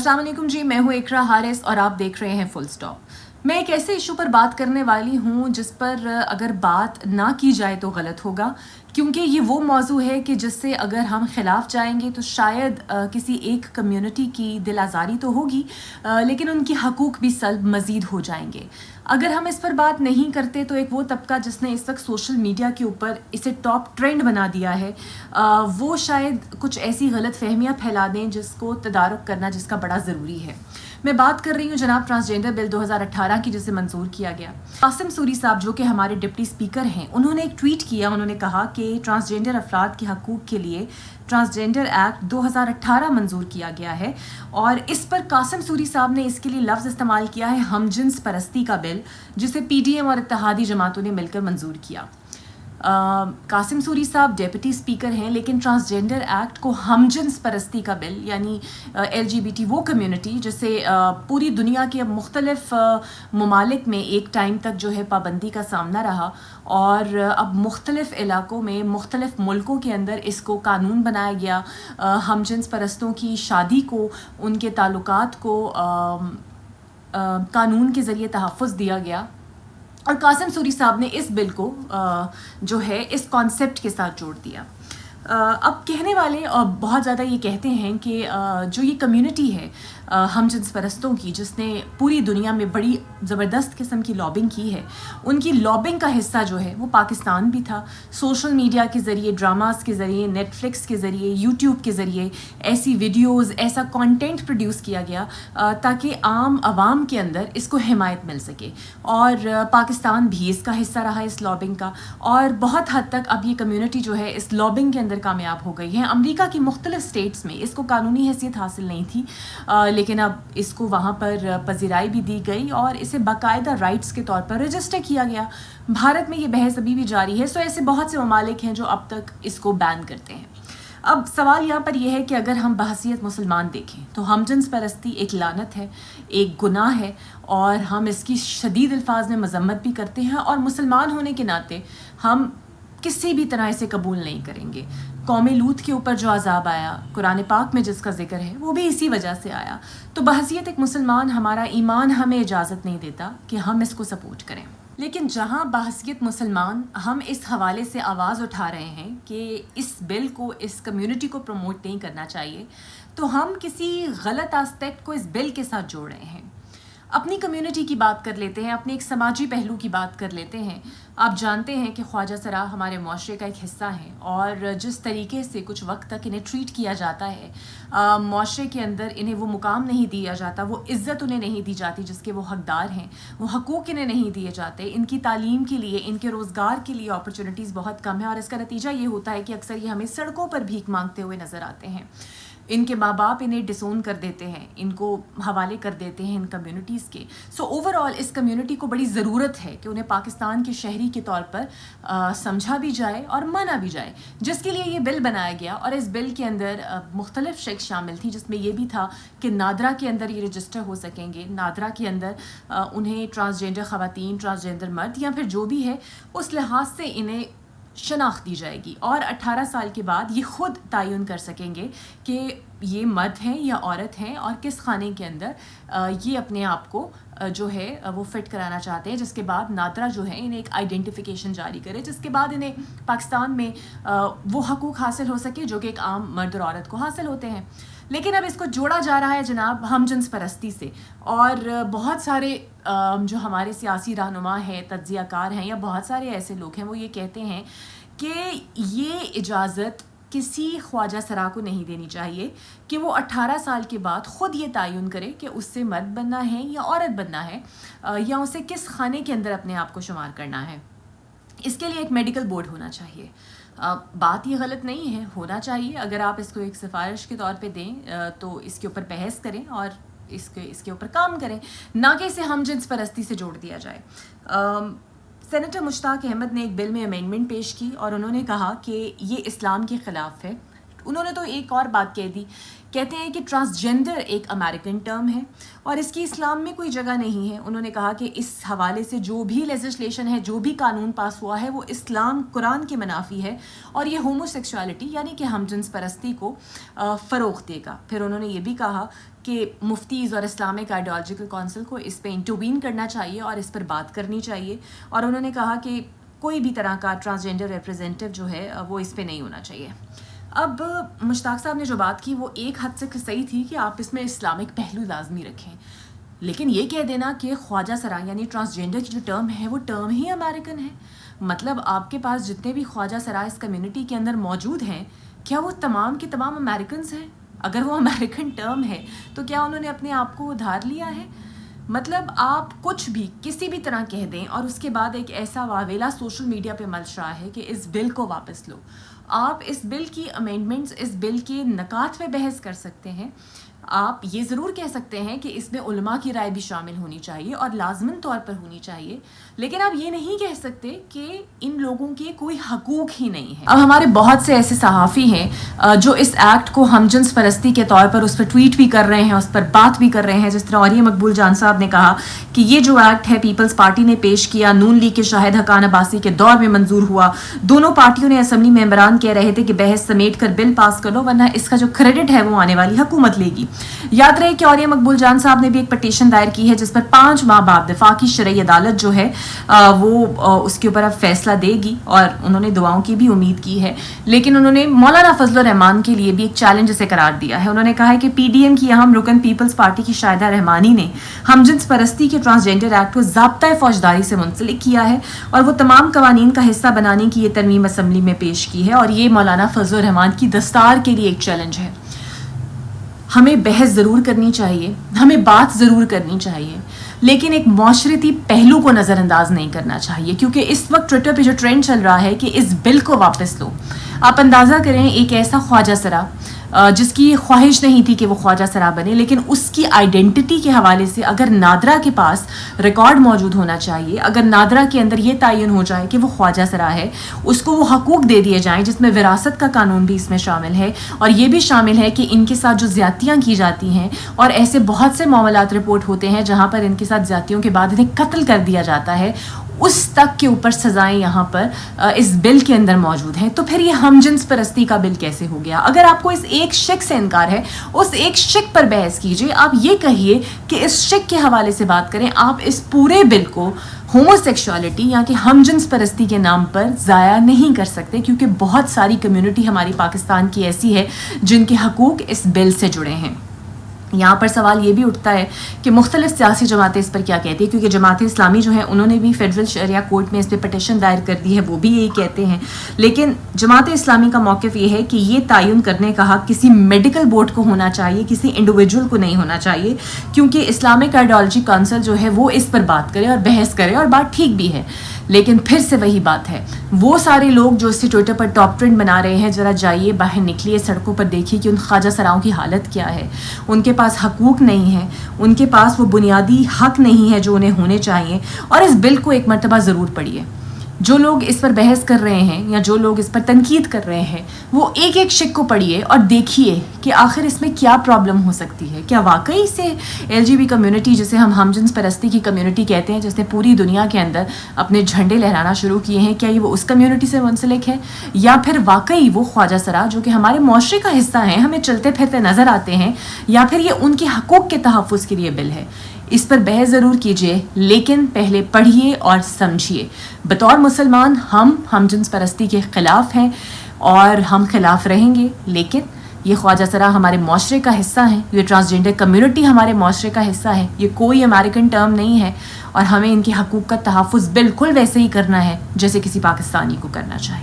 अस्सलाम वालेकुम जी, मैं हूँ इकरा हारिस और आप देख रहे हैं फुल स्टॉप। मैं एक ऐसे इशू पर बात करने वाली हूँ जिस पर अगर बात ना की जाए तो गलत होगा, क्योंकि ये वो मौजू है कि जिससे अगर हम खिलाफ जाएंगे तो शायद किसी एक कम्युनिटी की दिल आज़ारी तो होगी, लेकिन उनकी हकूक़ भी सल्ब मज़ीद हो जाएंगे। अगर हम इस पर बात नहीं करते तो एक वो तबका जिसने इस वक्त सोशल मीडिया के ऊपर इसे टॉप ट्रेंड बना दिया है, वो शायद कुछ ऐसी गलत फहमियाँ फैला दें जिसको तदारुक करना जिसका बड़ा ज़रूरी है। मैं बात कर रही हूँ जनाब ट्रांसजेंडर बिल 2018 की, जिसे मंजूर किया गया। कासिम सूरी साहब जो कि हमारे डिप्टी स्पीकर हैं, उन्होंने एक ट्वीट किया। उन्होंने कहा कि ट्रांसजेंडर अफराद के हकूक़ के लिए ट्रांसजेंडर एक्ट 2018 मंजूर किया गया है, और इस पर कासिम सूरी साहब ने इसके लिए लफ्ज़ इस्तेमाल किया है हमजिन्स परस्ती का बिल, जिसे पीडीएम और इत्तेहादी जमातों ने मिलकर मंजूर किया। कासिम सूरी साहब डेप्यूटी स्पीकर हैं, लेकिन ट्रांसजेंडर एक्ट को हमजिन्स परस्ती का बिल यानी LGBT वो कम्युनिटी जिसे पूरी दुनिया के मुख्तलिफ ममालिक में एक टाइम तक जो है पाबंदी का सामना रहा, और अब मुख्तलिफ इलाकों में मुख्तलिफ मुल्कों के अंदर इसको कानून बनाया गया। हमजिन्स परस्तों की शादी को, उनके ताल्लुकात को कानून के ज़रिए तहफ़्फ़ुज़ दिया गया, और कासिम सूरी साहब ने इस बिल को जो है इस कॉन्सेप्ट के साथ जोड़ दिया। अब कहने वाले बहुत ज़्यादा ये कहते हैं कि जो ये कम्युनिटी है हमजिन्स परस्तों की, जिसने पूरी दुनिया में बड़ी ज़बरदस्त किस्म की लॉबिंग की है, उनकी लॉबिंग का हिस्सा जो है वो पाकिस्तान भी था। सोशल मीडिया के ज़रिए, ड्रामास के ज़रिए, नेटफ्लिक्स के ज़रिए, यूट्यूब के ज़रिए ऐसी वीडियोज़, ऐसा कंटेंट प्रोड्यूस किया गया ताकि आम आवाम के अंदर इसको हिमायत मिल सके, और पाकिस्तान भी इसका हिस्सा रहा इस लॉबिंग का। और बहुत हद तक अब ये कम्युनिटी जो है इस लॉबिंग के अंदर कामयाब हो गई है। अमेरिका की मुख्तलिफ स्टेट्स में इसको कानूनी हैसियत हासिल नहीं थी, लेकिन अब इसको वहाँ पर पजीराई भी दी गई और इसे बाकायदा राइट्स के तौर पर रजिस्टर किया गया। भारत में ये बहस अभी भी जारी है। सो ऐसे बहुत से ममालिक हैं जो अब तक इसको बैन करते हैं। अब सवाल यहाँ पर यह है कि अगर हम बहसीत मुसलमान देखें तो हमजिन्स परस्ती एक लानत है, एक गुनाह है, और हम इसकी शदीद अल्फाज में मजम्मत भी करते हैं, और मुसलमान होने के नाते हम किसी भी तरह इसे कबूल नहीं करेंगे। कौम लूत के ऊपर जो अजाब आया कुरान पाक में जिसका जिक्र है, वो भी इसी वजह से आया। तो बहसीत एक मुसलमान हमारा ईमान हमें इजाज़त नहीं देता कि हम इसको सपोर्ट करें। लेकिन जहाँ बहसीत मुसलमान हम इस हवाले से आवाज़ उठा रहे हैं कि इस बिल को, इस कम्युनिटी को प्रमोट नहीं करना चाहिए, तो हम किसी गलत आस्पेक्ट को इस बिल के साथ जोड़ रहे हैं। अपनी कम्युनिटी की बात कर लेते हैं, अपने एक समाजी पहलू की बात कर लेते हैं। आप जानते हैं कि ख्वाजा सरा हमारे माशरे का एक हिस्सा है, और जिस तरीके से कुछ वक्त तक इन्हें ट्रीट किया जाता है, माशरे के अंदर इन्हें वो मुकाम नहीं दिया जाता, वो इज़्ज़त उन्हें नहीं दी जाती जिसके वो हकदार हैं, वो हकूक़ इन्हें नहीं दिए जाते, इनकी तालीम के लिए, इनके रोज़गार के लिए अपॉर्चुनिटीज़ बहुत कम है, और इसका नतीजा ये होता है कि अक्सर ये हमें सड़कों पर भीख मांगते हुए नज़र आते हैं। इनके माँ बाप इन्हें डिसोन कर देते हैं, इनको हवाले कर देते हैं इन कम्युनिटीज़ के। सो ओवरऑल इस कम्युनिटी को बड़ी ज़रूरत है कि उन्हें पाकिस्तान के शहरी के तौर पर समझा भी जाए और माना भी जाए, जिसके लिए ये बिल बनाया गया। और इस बिल के अंदर मुख्तलिफ शख्स शामिल थी, जिसमें ये भी था कि नादरा के अंदर ये रजिस्टर हो सकेंगे। नादरा के अंदर उन्हें ट्रांसजेंडर ख़वातीन, ट्रांसजेंडर मर्द या फिर जो भी है उस लिहाज से इन्हें शनाख्त दी जाएगी, और 18 साल के बाद ये ख़ुद तयन कर सकेंगे कि ये मर्द हैं या औरत हैं, और किस खाने के अंदर ये अपने आप को जो है वो फ़िट कराना चाहते हैं। जिसके बाद नादरा जो है इन्हें एक आइडेंटिफिकेशन जारी करे, जिसके बाद इन्हें पाकिस्तान में वो हकूक़ हासिल हो सके जो कि एक आम मर्द और औरत को हासिल होते हैं। लेकिन अब इसको जोड़ा जा रहा है जनाब हमजिन्स परस्ती से, और बहुत सारे जो हमारे सियासी रहनुमा हैं, तज्ज़ियाकार हैं, या बहुत सारे ऐसे लोग हैं, वो ये कहते हैं कि ये इजाज़त किसी ख्वाजा सरा को नहीं देनी चाहिए कि वो 18 साल के बाद ख़ुद ये तयन करे कि उससे मर्द बनना है या औरत बनना है, या उसे किस खाने के अंदर अपने आप को शुमार करना है। इसके लिए एक मेडिकल बोर्ड होना चाहिए। बात ये गलत नहीं है, होना चाहिए। अगर आप इसको एक सिफारिश के तौर पे दें तो इसके ऊपर बहस करें और इसके ऊपर काम करें, ना कि इसे हमजिन्स परस्ती से जोड़ दिया जाए। सेनेटर मुश्ताक अहमद ने एक बिल में अमेंडमेंट पेश की, और उन्होंने कहा कि ये इस्लाम के ख़िलाफ़ है। उन्होंने तो एक और बात कह दी کہتے ہیں کہ ٹرانسجینڈر ایک امریکن ٹرم ہے اور اس کی اسلام میں کوئی جگہ نہیں ہے. انہوں نے کہا کہ اس حوالے سے جو بھی لیجسلیشن ہے, جو بھی قانون پاس ہوا ہے, وہ اسلام قرآن کے منافی ہے اور یہ ہومو سیکسوالٹی یعنی کہ ہم جنس پرستی کو فروغ دے گا. پھر انہوں نے یہ بھی کہا کہ مفتیز اور اسلامک آئیڈیالوجیکل کونسل کو اس پہ انٹروین کرنا چاہیے اور اس پر بات کرنی چاہیے. اور انہوں نے کہا کہ کوئی بھی طرح کا ٹرانسجینڈر ریپرزینٹیو جو ہے وہ اس پہ نہیں ہونا چاہیے. اب مشتاق صاحب نے جو بات کی وہ ایک حد سے صحیح تھی کہ آپ اس میں اسلامک پہلو لازمی رکھیں, لیکن یہ کہہ دینا کہ خواجہ سرا یعنی ٹرانسجینڈر کی جو ٹرم ہے وہ ٹرم ہی امریکن ہے. مطلب آپ کے پاس جتنے بھی خواجہ سرا اس کمیونٹی کے اندر موجود ہیں, کیا وہ تمام کے تمام امریکنز ہیں؟ اگر وہ امریکن ٹرم ہے تو کیا انہوں نے اپنے آپ کو ادھار لیا ہے؟ مطلب آپ کچھ بھی کسی بھی طرح کہہ دیں اور اس کے بعد ایک ایسا واویلا سوشل میڈیا پہ مچ رہا ہے کہ اس بل کو واپس لو. آپ اس بل کی امینڈمنٹس, اس بل کے نکات پہ بحث کر سکتے ہیں. آپ یہ ضرور کہہ سکتے ہیں کہ اس میں علماء کی رائے بھی شامل ہونی چاہیے اور لازماً طور پر ہونی چاہیے, لیکن آپ یہ نہیں کہہ سکتے کہ ان لوگوں کے کوئی حقوق ہی نہیں ہیں. اب ہمارے بہت سے ایسے صحافی ہیں جو اس ایکٹ کو ہم جنس پرستی کے طور پر اس پر ٹویٹ بھی کر رہے ہیں, اس پر بات بھی کر رہے ہیں. جس طرح عاریہ مقبول جان صاحب نے کہا کہ یہ جو ایکٹ ہے پیپلز پارٹی نے پیش کیا, نون لیگ کے شاہد حقان عباسی کے دور میں منظور ہوا. دونوں پارٹیوں نے اسمبلی ممبران کہہ رہے تھے کہ بحث سمیٹ کر بل پاس کر لو ورنہ اس کا جو کریڈٹ ہے وہ آنے والی حکومت لے گی. یاد رہے کہ عاریہ مقبول جان صاحب نے بھی ایک پٹیشن دائر کی ہے جس پر 5 ماہ بعد وفاقی شرعی عدالت جو ہے وہ اس کے اوپر اب فیصلہ دے گی اور انہوں نے دعاؤں کی بھی امید کی ہے. لیکن انہوں نے مولانا فضل الرحمان کے لیے بھی ایک چیلنج اسے قرار دیا ہے. انہوں نے کہا ہے کہ پی ڈی ایم کی اہم رکن پیپلز پارٹی کی شاہدہ رحمانی نے ہم جنس پرستی کے ٹرانسجینڈر ایکٹ کو ضابطۂ فوجداری سے منسلک کیا ہے اور وہ تمام قوانین کا حصہ بنانے کی یہ ترمیم اسمبلی میں پیش کی ہے, اور یہ مولانا فضل الرحمان کی دستار کے لیے ایک چیلنج ہے. ہمیں بحث ضرور کرنی چاہیے, ہمیں بات ضرور کرنی چاہیے, لیکن ایک معاشرتی پہلو کو نظر انداز نہیں کرنا چاہیے, کیونکہ اس وقت ٹویٹر پہ جو ٹرینڈ چل رہا ہے کہ اس بل کو واپس لو. آپ اندازہ کریں ایک ایسا خواجہ سرا جس کی خواہش نہیں تھی کہ وہ خواجہ سرا بنے, لیکن اس کی آئیڈینٹی کے حوالے سے اگر نادرا کے پاس ریکارڈ موجود ہونا چاہیے, اگر نادرا کے اندر یہ تعین ہو جائے کہ وہ خواجہ سرا ہے, اس کو وہ حقوق دے دیے جائیں جس میں وراثت کا قانون بھی اس میں شامل ہے, اور یہ بھی شامل ہے کہ ان کے ساتھ جو زیادتیاں کی جاتی ہیں, اور ایسے بہت سے معاملات رپورٹ ہوتے ہیں جہاں پر ان کے ساتھ زیادتیوں کے بعد انہیں قتل کر دیا جاتا ہے, اس تک کے اوپر سزائیں یہاں پر اس بل کے اندر موجود ہیں, تو پھر یہ ہم جنس پرستی کا بل کیسے ہو گیا؟ اگر آپ کو اس ایک شک سے انکار ہے, اس ایک شک پر بحث کیجئے. آپ یہ کہیے کہ اس شک کے حوالے سے بات کریں, آپ اس پورے بل کو ہومو سیکشوالٹی یا کہ ہم جنس پرستی کے نام پر ضائع نہیں کر سکتے, کیونکہ بہت ساری کمیونٹی ہماری پاکستان کی ایسی ہے جن کے حقوق اس بل سے جڑے ہیں. یہاں پر سوال یہ بھی اٹھتا ہے کہ مختلف سیاسی جماعتیں اس پر کیا کہتی ہیں, کیونکہ جماعت اسلامی جو ہے انہوں نے بھی فیڈرل شرعیہ کورٹ میں اس پہ پٹیشن دائر کر دی ہے, وہ بھی یہی کہتے ہیں. لیکن جماعت اسلامی کا موقف یہ ہے کہ یہ تعین کرنے کا حق کسی میڈیکل بورڈ کو ہونا چاہیے, کسی انڈیویجول کو نہیں ہونا چاہیے, کیونکہ اسلامک آئیڈیالوجی کونسل جو ہے وہ اس پر بات کرے اور بحث کرے, اور بات ٹھیک بھی ہے. لیکن پھر سے وہی بات ہے, وہ سارے لوگ جو اس سے ٹویٹر پر ٹاپ ٹرینڈ بنا رہے ہیں, ذرا جائیے باہر نکلیے, سڑکوں پر دیکھیے کہ ان خواجہ سراؤں کی حالت کیا ہے. ان کے پاس حقوق نہیں ہیں, ان کے پاس وہ بنیادی حق نہیں ہے جو انہیں ہونے چاہیے. اور اس بل کو ایک مرتبہ ضرور پڑھیے. جو لوگ اس پر بحث کر رہے ہیں یا جو لوگ اس پر تنقید کر رہے ہیں, وہ ایک ایک شک کو پڑھیے اور دیکھیے کہ آخر اس میں کیا پرابلم ہو سکتی ہے. کیا واقعی سے ایل جی بی کمیونٹی, جسے ہم جنس پرستی کی کمیونٹی کہتے ہیں, جس نے پوری دنیا کے اندر اپنے جھنڈے لہرانا شروع کیے ہیں, کیا یہ وہ اس کمیونٹی سے منسلک ہے, یا پھر واقعی وہ خواجہ سرا جو کہ ہمارے معاشرے کا حصہ ہیں, ہمیں چلتے پھرتے نظر آتے ہیں, یا پھر یہ ان کے حقوق کے تحفظ کے لیے بل ہے. اس پر بحث ضرور کیجیے, لیکن پہلے پڑھیے اور سمجھیے. بطور مسلمان ہم جنس پرستی کے خلاف ہیں اور ہم خلاف رہیں گے, لیکن یہ خواجہ سرا ہمارے معاشرے کا حصہ ہیں, یہ ٹرانسجینڈر کمیونٹی ہمارے معاشرے کا حصہ ہے, یہ کوئی امریکن ٹرم نہیں ہے, اور ہمیں ان کے حقوق کا تحفظ بالکل ویسے ہی کرنا ہے جیسے کسی پاکستانی کو کرنا چاہیے.